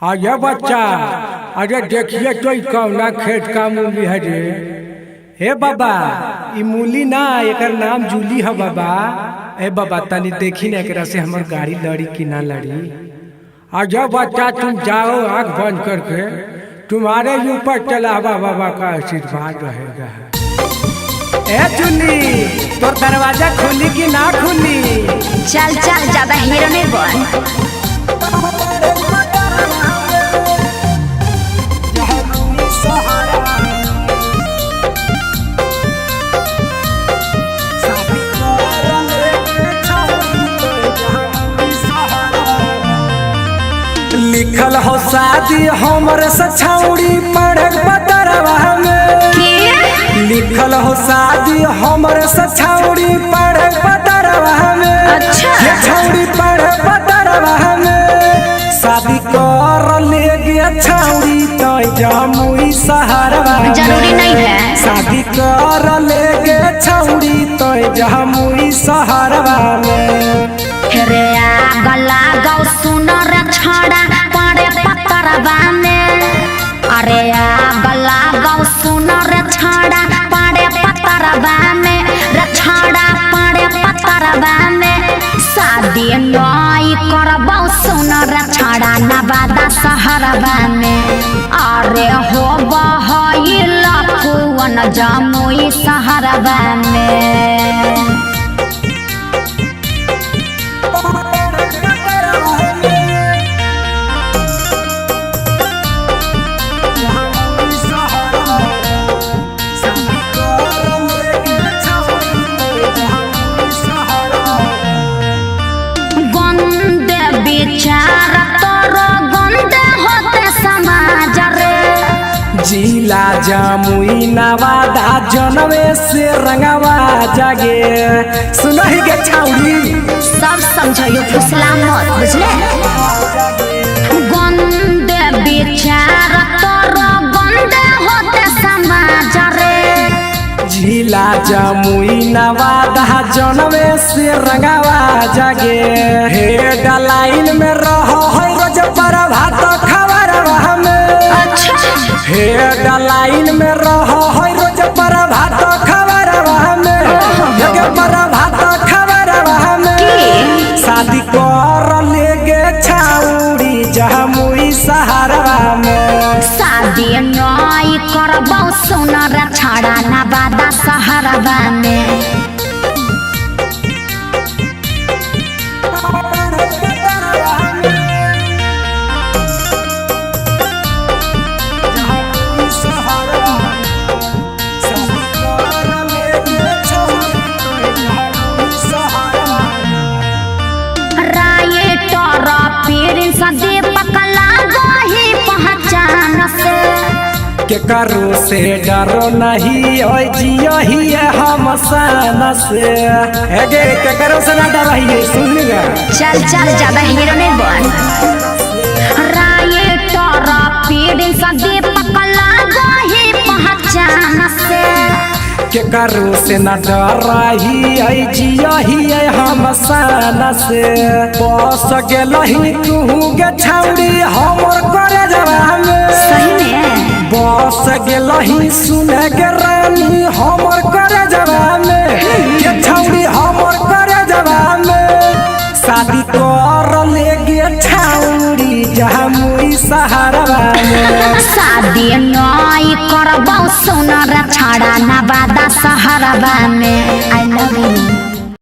आजा बच्चा, अरे देखिए तो कौना खेत का मूली है रे। हे बाबा, ई मूली ना एकर नाम जूली है बाबा। ए बाबा तनी देखी ना एकरा से हमर गाड़ी लड़ी कि ना लड़ी। आजा बच्चा तुम जाओ आँख बंद करके, तुम्हारे ऊपर चलावा बाबा का आशीर्वाद रहेगा। ए जूली, तो दरवाजा खुली कि ना खुली? चल चल ज्यादा हीरो नहीं बन। लिखल हो शादी हमरे सछौड़ी पढ़े पतरवा में। लिखल हो शादी हमरे सछौड़ी पढ़े पतरवा में। अच्छा। ये छौड़ी पढ़े पतरवा में। शादी कर ले गया छौड़ी तो जमुई शहरवा में। जरूरी नहीं है। शादी कर ले गया छौड़ी तो जमुई शहरवा में। रे गला गौ सुनर छड़ा पड़े पतरवा में। अरे गला गौ सुनर छड़ा पड़े पतरवा में। रे छड़ा पड़े पतरवा में। शादी नई करबौ सुनर छड़ा नवादा शहरवा में। अरे हो बहई लखुअन जमुई शहरवा में। जिला जमुई नवादा जनवे से रंगवा जागे। सुनही के छौड़ी सब समझो फुसला मत बुझले। गंदे विचार तोर गंदे होते समाज रे। जिला जमुई नवादा जनवे से रंगवा जागे। हे डलाइन में रहो है रोज पर भात खबरवा में। हे डलाइन में रहो है रोज पर भात खबरवा में। एक पर भात खबरवा में। शादी कर ले गे छौड़ी जमुई शहरवा में। शादी नई करबौ सुनर छड़ा नवादा शहरवा में। के करो से डरो नहीं ओए जियो ही हम सन से। गे के करो से ना डर रही सुन ले। चल चल ज्यादा हीरो नहीं बन। राये तोरा पीड़िन सदी पकला गही पहचान से। के करो से ना डर रही ओए जियो ही हम सन से। बस गेलही तू गे छौड़ी हमर करे जवा में। सही में बस गेलही सुने के रानी हमर करे जवा में। के छौड़ी हमर करे जवा में। शादी कर ले गे छौड़ी जमुई शहरवा में। शादी नई करबौ सुनर छड़ा नवादा शहरवा में। I love you.